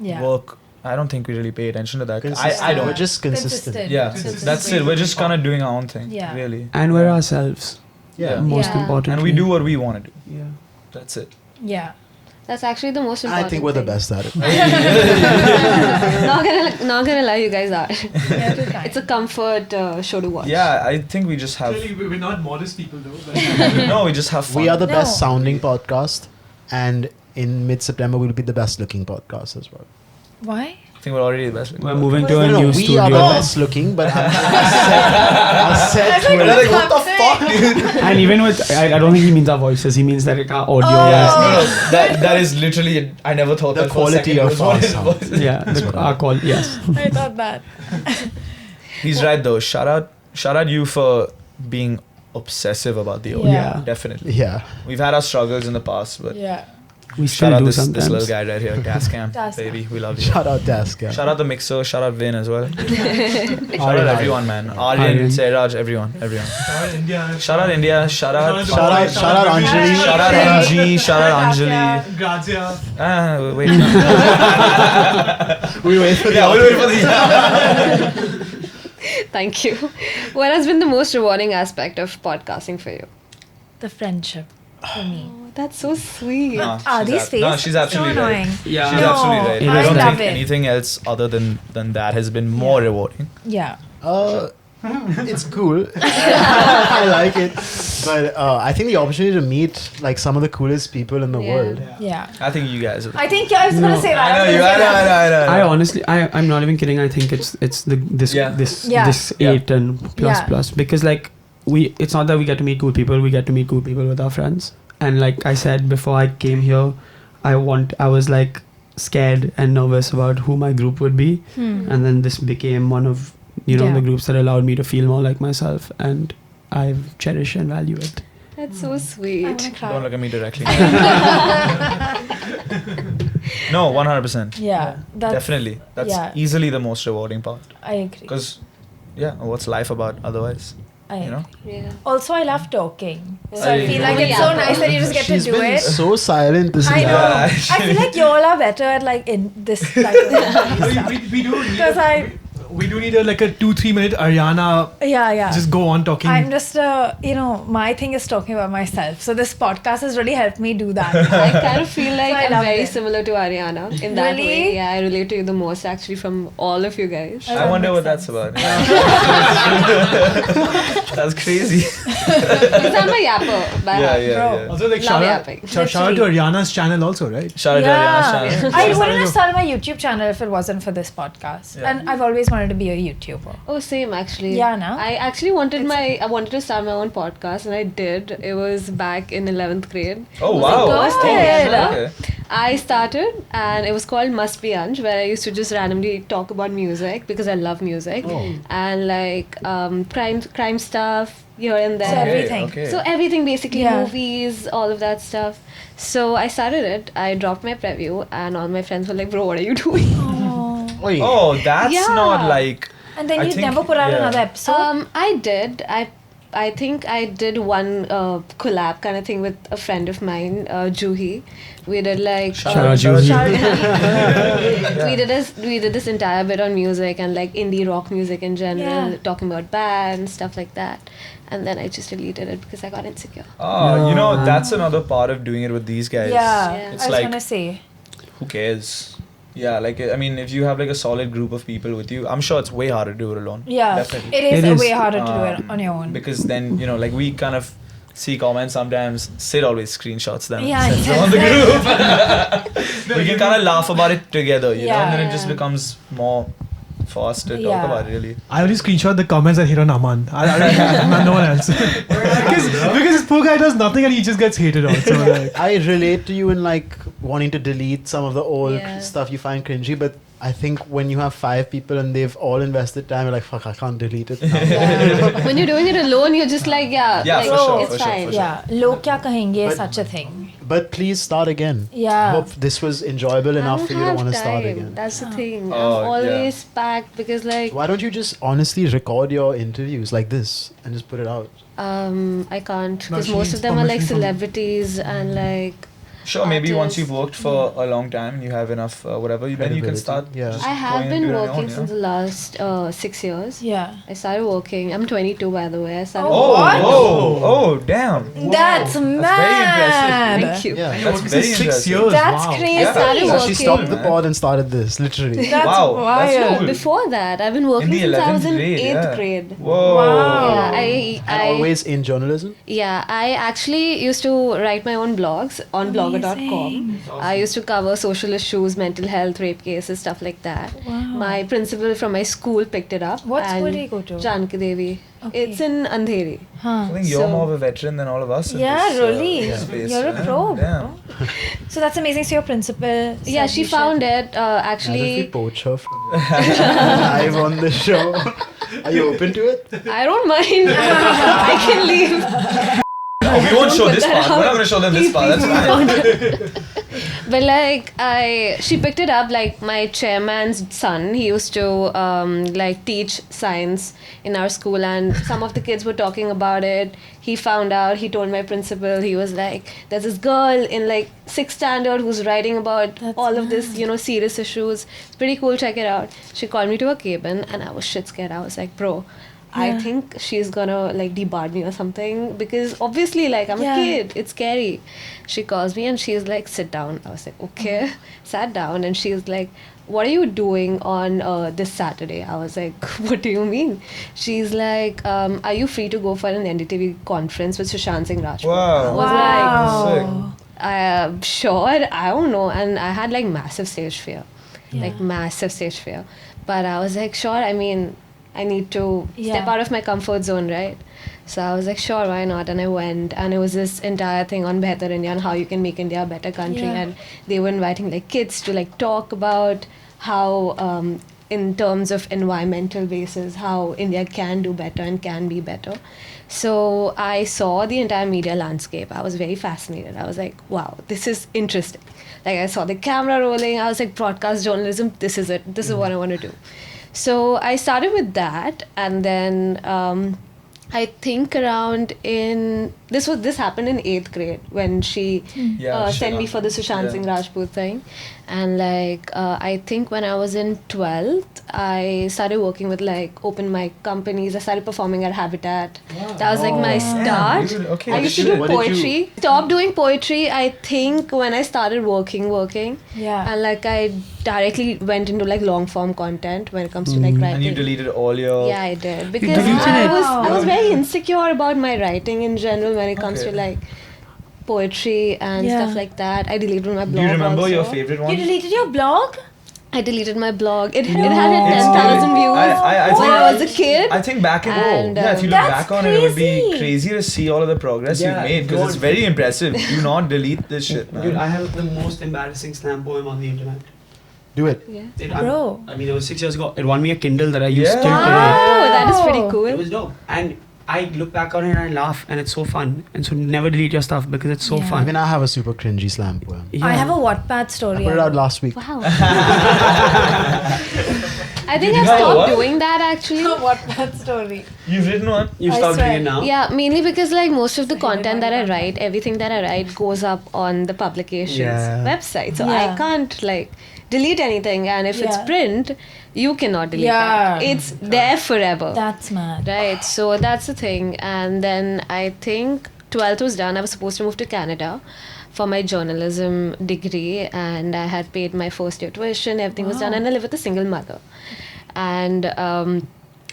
Speaker 3: Yeah.
Speaker 4: work. I don't think we really pay attention to that.
Speaker 5: Consistent.
Speaker 4: I don't.
Speaker 5: We're just consistent.
Speaker 4: Yeah,
Speaker 3: Consistent.
Speaker 4: that's it. We're just kind of doing our own thing.
Speaker 3: Yeah.
Speaker 4: Really.
Speaker 6: And we're ourselves.
Speaker 4: Yeah.
Speaker 6: Most
Speaker 3: Yeah.
Speaker 6: important.
Speaker 4: And we do what we want to do.
Speaker 6: Yeah.
Speaker 4: That's it.
Speaker 3: Yeah.
Speaker 2: That's actually the most
Speaker 5: I
Speaker 2: important.
Speaker 5: think we're the
Speaker 2: thing.
Speaker 5: best at it.
Speaker 2: Not gonna lie, you guys are.
Speaker 3: Yeah, too kind.
Speaker 2: It's a comfort show to watch.
Speaker 4: Yeah, I think we just have.
Speaker 1: Clearly, we're not modest people though.
Speaker 4: No, we just have fun.
Speaker 5: We are the best
Speaker 3: No.
Speaker 5: sounding podcast, and in mid-September we'll be the best looking podcast as well.
Speaker 3: Why?
Speaker 4: I think we're already the best.
Speaker 6: We're moving to
Speaker 5: No,
Speaker 6: a
Speaker 5: no,
Speaker 6: new
Speaker 5: we
Speaker 6: studio.
Speaker 5: are the best looking, but our set
Speaker 3: like,
Speaker 5: will-
Speaker 3: what the fuck, dude?
Speaker 6: And even with, I don't think he means our voices. He means that our audio
Speaker 3: Oh.
Speaker 6: is.
Speaker 4: That is literally. I never thought
Speaker 5: The
Speaker 4: that for a
Speaker 5: quality
Speaker 4: second.
Speaker 5: of
Speaker 4: It was one
Speaker 5: our
Speaker 4: his
Speaker 5: sound.
Speaker 4: voices.
Speaker 6: Yeah, our call. Yes.
Speaker 3: I thought that.
Speaker 4: He's right though. Shout out you for being obsessive about the audio.
Speaker 6: Yeah.
Speaker 4: Definitely.
Speaker 5: Yeah.
Speaker 4: We've had our struggles in the past, but
Speaker 3: Yeah.
Speaker 6: We
Speaker 4: shout
Speaker 6: still
Speaker 4: out
Speaker 6: do
Speaker 4: this
Speaker 6: sometimes.
Speaker 4: little guy right here, Tascam,
Speaker 3: Tascam.
Speaker 4: baby. We love you.
Speaker 5: Shout out Task. Yeah.
Speaker 4: Shout out the mixer. Shout out Vin as well. Shout out
Speaker 5: Aryan.
Speaker 4: everyone, man. Aryan,
Speaker 6: Aryan.
Speaker 4: Seraj, everyone.
Speaker 1: Shout out India.
Speaker 4: Shout out India. Shout out.
Speaker 5: Shout out Anjali.
Speaker 4: Shout out NG. Shout out Anjali.
Speaker 1: Grazia.
Speaker 4: Wait.
Speaker 5: We wait for the
Speaker 4: Yeah, we'll wait for the.
Speaker 2: Thank you. What has been the most rewarding aspect of podcasting for you?
Speaker 3: The friendship for me.
Speaker 2: Oh, that's so sweet.
Speaker 4: No,
Speaker 3: These
Speaker 4: she's
Speaker 3: face.
Speaker 4: no, she's absolutely
Speaker 3: so
Speaker 4: right.
Speaker 3: annoying.
Speaker 6: Yeah.
Speaker 4: She's
Speaker 3: No,
Speaker 4: absolutely right.
Speaker 6: It
Speaker 4: I
Speaker 6: is
Speaker 4: don't
Speaker 6: right.
Speaker 4: think
Speaker 3: love it.
Speaker 4: anything else other than that has been more rewarding.
Speaker 3: Yeah.
Speaker 5: It's cool. I like it. But I think the opportunity to meet like some of the coolest people in the
Speaker 2: Yeah.
Speaker 5: world.
Speaker 3: Yeah.
Speaker 4: I think you guys are.
Speaker 3: I think I was
Speaker 6: No.
Speaker 3: gonna say that.
Speaker 4: I know you. I know.
Speaker 6: I honestly, I'm not even kidding. I think it's this
Speaker 4: Yeah.
Speaker 3: Yeah.
Speaker 6: 8 and plus
Speaker 3: Yeah.
Speaker 6: plus because like it's not that we get to meet cool people. We get to meet cool people with our friends. And like I said before I came here, I was like scared and nervous about who my group would be, and then this became one of
Speaker 3: Yeah.
Speaker 6: the groups that allowed me to feel more like myself, and I cherish and value it.
Speaker 2: That's so
Speaker 3: I'm
Speaker 2: sweet.
Speaker 3: gonna cry.
Speaker 4: Don't look at me directly. No, 100%.
Speaker 3: Yeah. That's,
Speaker 4: Definitely. That's
Speaker 3: yeah.
Speaker 4: easily the most rewarding part.
Speaker 3: I agree.
Speaker 4: Because, yeah, what's life about otherwise?
Speaker 3: I
Speaker 4: You know?
Speaker 2: Yeah.
Speaker 3: Also, I love talking. So
Speaker 4: I
Speaker 3: I feel
Speaker 4: agree.
Speaker 3: like it's so nice that you just get
Speaker 5: She's
Speaker 3: to do
Speaker 5: been
Speaker 3: it.
Speaker 5: so silent this
Speaker 3: I know.
Speaker 5: entire-
Speaker 4: Yeah,
Speaker 3: I feel like y'all are better at like in this type of stuff.
Speaker 1: we do need
Speaker 3: Because
Speaker 1: we do need a 2-3 minute Ariana
Speaker 3: yeah.
Speaker 1: just go on talking.
Speaker 3: I'm just, my thing is talking about myself. So this podcast has really helped me do that.
Speaker 2: I kind of feel like
Speaker 3: So I
Speaker 2: I'm
Speaker 3: love
Speaker 2: very
Speaker 3: it.
Speaker 2: similar to Ariana in that
Speaker 3: Really?
Speaker 2: way. Yeah, I relate to you the most actually from all of you guys.
Speaker 3: I
Speaker 4: I
Speaker 3: That
Speaker 4: wonder what
Speaker 3: makes
Speaker 4: that's about. That's crazy.
Speaker 2: Because I'm a yapper by heart.
Speaker 3: Bro.
Speaker 1: Also, like,
Speaker 2: Love
Speaker 1: shout
Speaker 2: yapping.
Speaker 1: out to Ariana's channel also, right?
Speaker 4: Shout out to Ariana's channel.
Speaker 3: I wouldn't have started my YouTube channel if it wasn't for this podcast.
Speaker 4: Yeah.
Speaker 3: And I've always wanted to be a YouTuber.
Speaker 2: Oh, same actually.
Speaker 3: Yeah, no?
Speaker 2: I actually I wanted to start my own podcast and I did. It was back in 11th grade.
Speaker 4: Oh,
Speaker 2: It was
Speaker 4: wow.
Speaker 2: the first thing
Speaker 3: Good.
Speaker 2: ever.
Speaker 4: Okay.
Speaker 2: I started, and it was called Must Be Anj, where I used to just randomly talk about music because I love music, and like crime stuff here and there.
Speaker 3: So everything.
Speaker 4: Okay.
Speaker 2: So everything basically,
Speaker 3: Yeah.
Speaker 2: movies, all of that stuff. So I started it. I dropped my preview, and all my friends were like, "Bro, what are you doing?"
Speaker 5: Oi.
Speaker 4: Oh, that's
Speaker 2: Yeah.
Speaker 4: not like.
Speaker 3: And then
Speaker 4: I
Speaker 3: you
Speaker 4: think-
Speaker 3: never put out
Speaker 4: yeah.
Speaker 3: another episode.
Speaker 2: I did. I think I did one collab kind of thing with a friend of mine, Juhi. We did like
Speaker 6: Shout out Juhi.
Speaker 2: we did this entire bit on music and like indie rock music in general,
Speaker 3: Yeah.
Speaker 2: talking about bands, stuff like that. And then I just deleted it because I got insecure.
Speaker 4: Oh, you know, that's another part of doing it with these guys.
Speaker 3: Yeah,
Speaker 2: Yeah.
Speaker 4: It's
Speaker 3: I was
Speaker 4: like-
Speaker 3: gonna say.
Speaker 4: Who cares? Yeah, like I mean, if you have like a solid group of people with you, I'm sure it's way harder to do it alone.
Speaker 3: Yeah,
Speaker 4: Definitely.
Speaker 3: it is
Speaker 6: It is.
Speaker 3: way harder to do it on your own.
Speaker 4: Because then, you know, like we kind of see comments sometimes. Sid always screenshots them.
Speaker 3: Yeah,
Speaker 4: sends them on the group. We can kind of laugh about it together, you know, and then it just
Speaker 2: Yeah.
Speaker 4: becomes more for us to talk
Speaker 3: Yeah.
Speaker 4: about, really.
Speaker 1: I only screenshot the comments that hate on Aman. No one else. because this poor guy does nothing and he just gets hated on. So like,
Speaker 5: I relate to you in like wanting to delete some of the old
Speaker 2: Yeah.
Speaker 5: stuff you find cringy, but I think when you have 5 people and they've all invested time, you're like, fuck, I can't delete it now.
Speaker 2: Yeah. When you're doing it alone, you're just like,
Speaker 4: Yeah,
Speaker 2: like,
Speaker 4: for sure,
Speaker 2: it's
Speaker 4: for sure,
Speaker 2: fine.
Speaker 4: for sure.
Speaker 3: Yeah, log kya kahenge is
Speaker 5: But-
Speaker 3: such a thing.
Speaker 5: But please start again.
Speaker 3: Yeah.
Speaker 5: Hope this was enjoyable
Speaker 2: I
Speaker 5: enough
Speaker 2: don't
Speaker 5: for you to
Speaker 2: have
Speaker 5: want to start
Speaker 2: time.
Speaker 5: again.
Speaker 2: That's the thing.
Speaker 4: Oh,
Speaker 2: I'm always packed because like
Speaker 5: Why don't you just honestly record your interviews like this and just put it out?
Speaker 2: I can't
Speaker 1: No,
Speaker 2: because
Speaker 1: she
Speaker 2: most
Speaker 1: needs
Speaker 2: of them are like
Speaker 1: permission from-
Speaker 2: celebrities and like
Speaker 4: Sure, maybe once
Speaker 2: artists.
Speaker 4: you've worked for a long time and you have enough whatever, then you can
Speaker 5: Credibility,
Speaker 4: start.
Speaker 5: yeah.
Speaker 4: just
Speaker 2: I have
Speaker 4: going
Speaker 2: been
Speaker 4: into it on your
Speaker 2: working
Speaker 4: own,
Speaker 2: since
Speaker 4: yeah.
Speaker 2: the last 6 years.
Speaker 3: Yeah.
Speaker 2: I started working. I'm 22 by the way. I started
Speaker 3: Oh,
Speaker 2: working.
Speaker 3: what?
Speaker 4: Oh, damn.
Speaker 3: That's
Speaker 4: very
Speaker 3: mad.
Speaker 2: Thank you.
Speaker 5: Yeah.
Speaker 4: That's
Speaker 1: this
Speaker 4: very
Speaker 1: is 6
Speaker 4: interesting.
Speaker 1: years.
Speaker 3: That's
Speaker 1: wow.
Speaker 3: crazy.
Speaker 4: Yeah.
Speaker 2: started
Speaker 5: So
Speaker 2: working.
Speaker 5: she stopped the
Speaker 4: man.
Speaker 5: pod and started this, literally.
Speaker 3: That's
Speaker 4: Wow, that's
Speaker 3: wild.
Speaker 4: cool.
Speaker 2: Before that, I've been working
Speaker 4: In the
Speaker 2: since I was
Speaker 4: 11th
Speaker 2: in
Speaker 4: grade,
Speaker 2: 8th
Speaker 4: yeah.
Speaker 2: grade.
Speaker 4: Whoa.
Speaker 3: Wow.
Speaker 2: Yeah,
Speaker 5: And
Speaker 2: I
Speaker 5: always in journalism?
Speaker 2: Yeah, I actually used to write my own blogs on blogger.com. I used to cover social issues, mental health, rape cases, stuff like that.
Speaker 3: Wow.
Speaker 2: My principal from my school picked it up.
Speaker 3: What school
Speaker 2: and
Speaker 3: do you go to?
Speaker 2: Janki Devi.
Speaker 3: Okay.
Speaker 2: It's in Andheri.
Speaker 4: I think you're
Speaker 2: So-
Speaker 4: more of a veteran than all of us. in
Speaker 3: Yeah,
Speaker 4: this,
Speaker 3: really.
Speaker 4: space,
Speaker 3: You're a
Speaker 4: yeah.
Speaker 3: pro.
Speaker 4: Damn.
Speaker 3: So that's amazing. So your principal.
Speaker 2: Yeah,
Speaker 3: said
Speaker 2: she
Speaker 3: you should-
Speaker 2: found it.
Speaker 5: As if we
Speaker 2: Actually,
Speaker 5: poach her from live on the show. Are you open to it?
Speaker 2: I don't mind. I can leave.
Speaker 4: Oh, we won't show
Speaker 2: put
Speaker 4: this
Speaker 2: that
Speaker 4: part. We're not
Speaker 2: out.
Speaker 4: going to show them this
Speaker 2: Please,
Speaker 4: part. That's fine.
Speaker 2: But like she picked it up. Like my chairman's son, he used to like teach science in our school, and some of the kids were talking about it. He found out. He told my principal. He was like, "There's this girl in like 6th standard who's writing about
Speaker 3: That's
Speaker 2: all of this, serious issues. It's pretty cool. Check it out." She called me to a cabin, and I was shit scared. I was like, "Bro." I
Speaker 3: Yeah.
Speaker 2: think she's gonna like debar me or something because obviously like I'm
Speaker 3: Yeah.
Speaker 2: a kid. It's scary. She calls me and she's like, "Sit down." I was like, "Okay." Sat down and she's like, "What are you doing on this Saturday?" I was like, "What do you mean?" She's like, "Are you free to go for an NDTV conference with Sushant Singh Rajput?"
Speaker 4: Wow.
Speaker 2: I was like,
Speaker 3: Wow.
Speaker 2: sure, I don't know. And I had like massive stage fear,
Speaker 3: Yeah.
Speaker 2: like massive stage fear. But I was like, sure, I mean, I need to step
Speaker 3: Yeah.
Speaker 2: out of my comfort zone, right? So I was like, sure, why not? And I went, and it was this entire thing on Behtar India and how you can make India a better country.
Speaker 3: Yeah.
Speaker 2: And they were inviting like kids to like talk about how, in terms of environmental basis, how India can do better and can be better. So I saw the entire media landscape. I was very fascinated. I was like, wow, this is interesting. Like I saw the camera rolling. I was like, broadcast journalism, this is it. This is what I want to do. So I started with that, and then I think around this happened in 8th grade when she
Speaker 4: Yeah,
Speaker 2: sent me
Speaker 4: Sushant.
Speaker 2: for the Sushant
Speaker 4: Yeah.
Speaker 2: Singh Rajput thing, and like I think when I was in 12th, I started working with like open mic companies. I started performing at Habitat. That was like my start.
Speaker 4: dude, okay.
Speaker 2: I
Speaker 4: What
Speaker 2: used
Speaker 4: did
Speaker 2: to
Speaker 4: you
Speaker 2: do
Speaker 5: do? What did you-
Speaker 2: poetry. Stopped doing poetry, I think, when I started working.
Speaker 3: Yeah.
Speaker 2: And like I directly went into like long form content when it comes to like writing.
Speaker 4: And you deleted all your.
Speaker 2: Yeah, I did because
Speaker 6: deleted
Speaker 2: I
Speaker 6: it?
Speaker 2: was very insecure about my writing in general when it comes
Speaker 4: Okay.
Speaker 2: to like poetry and
Speaker 3: Yeah.
Speaker 2: stuff like that. I deleted my blog.
Speaker 4: Do you remember
Speaker 2: also.
Speaker 4: your favorite one?
Speaker 3: You deleted your blog?
Speaker 2: I deleted my blog. It had 10,000 views when I was a kid.
Speaker 4: I think back in
Speaker 2: And,
Speaker 4: if you look
Speaker 3: That's
Speaker 4: back on it, it would be
Speaker 3: crazy.
Speaker 4: crazy to see all of the progress
Speaker 6: Yeah,
Speaker 4: you've made because
Speaker 6: don't.
Speaker 4: it's very impressive. Do not delete this shit, man.
Speaker 6: Dude, I have the most embarrassing slam poem on the internet.
Speaker 5: Do it.
Speaker 2: Yeah.
Speaker 3: Bro.
Speaker 6: I mean, it was 6 years ago. It won me a Kindle that I use till
Speaker 4: Yeah.
Speaker 6: today.
Speaker 2: Oh, that is pretty
Speaker 3: Wow.
Speaker 6: It
Speaker 2: cool.
Speaker 6: was dope. And I look back on it and I laugh, and it's so fun. And so never delete your stuff because it's so
Speaker 3: Yeah.
Speaker 6: fun.
Speaker 5: Even I have a super cringy slam poem.
Speaker 6: Yeah.
Speaker 3: I have a Wattpad
Speaker 5: I
Speaker 3: story.
Speaker 5: put it out last week.
Speaker 2: Wow. I think
Speaker 4: You
Speaker 2: I've
Speaker 4: know
Speaker 2: stopped
Speaker 4: what?
Speaker 2: doing that actually.
Speaker 3: Wattpad story.
Speaker 4: You've written one?
Speaker 6: You
Speaker 3: I
Speaker 6: stopped doing
Speaker 3: swear.
Speaker 6: it now?
Speaker 2: Yeah, mainly because like most of the
Speaker 3: So he did
Speaker 2: content that I
Speaker 3: one
Speaker 2: write, everything that I write goes up on the publication's
Speaker 6: Yeah.
Speaker 2: website. So
Speaker 3: Yeah.
Speaker 2: I can't like delete anything, and if it's
Speaker 3: Yeah.
Speaker 2: print, you cannot delete
Speaker 3: Yeah.
Speaker 2: that. It's there forever.
Speaker 3: That's mad.
Speaker 2: Right, so that's the thing. And then I think 12th was done. I was supposed to move to Canada for my journalism degree, and I had paid my first year tuition, everything was done,
Speaker 3: Wow.
Speaker 2: and I live with a single mother. And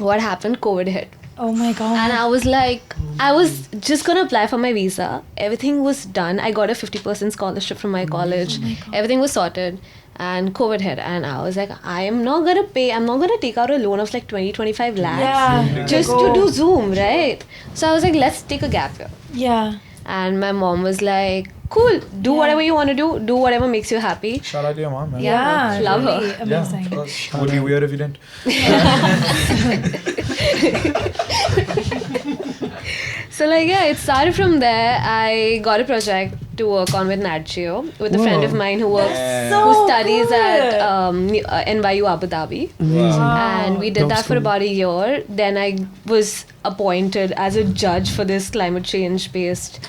Speaker 2: what happened? COVID hit.
Speaker 3: Oh my god.
Speaker 2: And I was like, I was just gonna apply for my visa. Everything was done. I got a 50% scholarship from my college. Everything was sorted. And COVID hit. And I was like, I am not gonna pay, I'm not gonna take out a loan of like 20-25 lakhs
Speaker 3: Yeah.
Speaker 2: just to do Zoom, right? So I was like, let's take a gap year.
Speaker 3: Yeah.
Speaker 2: And my mom was like, cool, do whatever you want to do whatever makes you happy.
Speaker 4: Shout out to your mom, man.
Speaker 2: Yeah, love her.
Speaker 3: really amazing.
Speaker 4: Yeah, of course. Would be weird if you didn't.
Speaker 2: So like yeah, it started from there. I got a project to work on with Nat Geo with a friend of mine who works
Speaker 3: So
Speaker 2: who studies
Speaker 3: cool.
Speaker 2: at NYU Abu Dhabi.
Speaker 6: Amazing.
Speaker 2: And we did
Speaker 6: Dope
Speaker 2: that for
Speaker 6: school.
Speaker 2: about a year. Then I was appointed as a judge for this climate change based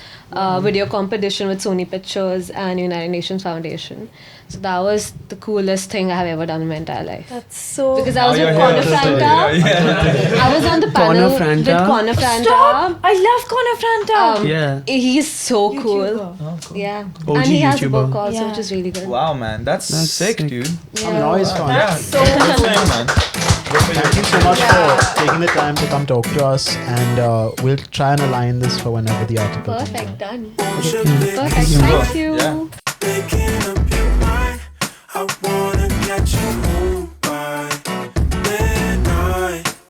Speaker 2: video competition with Sony Pictures and United Nations Foundation. So that was the coolest thing I have ever done in my entire life.
Speaker 3: That's so
Speaker 2: Because I was
Speaker 4: Now
Speaker 2: with
Speaker 4: you're
Speaker 2: Connor
Speaker 4: here.
Speaker 2: Franta.
Speaker 4: Yeah.
Speaker 2: I was on the panel with
Speaker 6: Franta?
Speaker 2: Connor Franta.
Speaker 3: Stop! I love Connor Franta.
Speaker 6: Yeah.
Speaker 2: He's so cool.
Speaker 3: YouTuber.
Speaker 2: Yeah.
Speaker 6: OG
Speaker 2: And he has a
Speaker 6: YouTuber.
Speaker 2: book also,
Speaker 3: Yeah.
Speaker 2: which is really good.
Speaker 4: Wow, man. That's
Speaker 6: That's
Speaker 4: sick,
Speaker 6: sick.
Speaker 4: dude.
Speaker 2: Yeah.
Speaker 5: I mean, always fun.
Speaker 4: Yeah.
Speaker 3: so
Speaker 4: Good for you, man. Good for
Speaker 5: Thank you so much for taking the time to come talk to us, and we'll try and align this for whenever the article comes out.
Speaker 2: Perfect. Done. Perfect. Thank you.
Speaker 4: Yeah.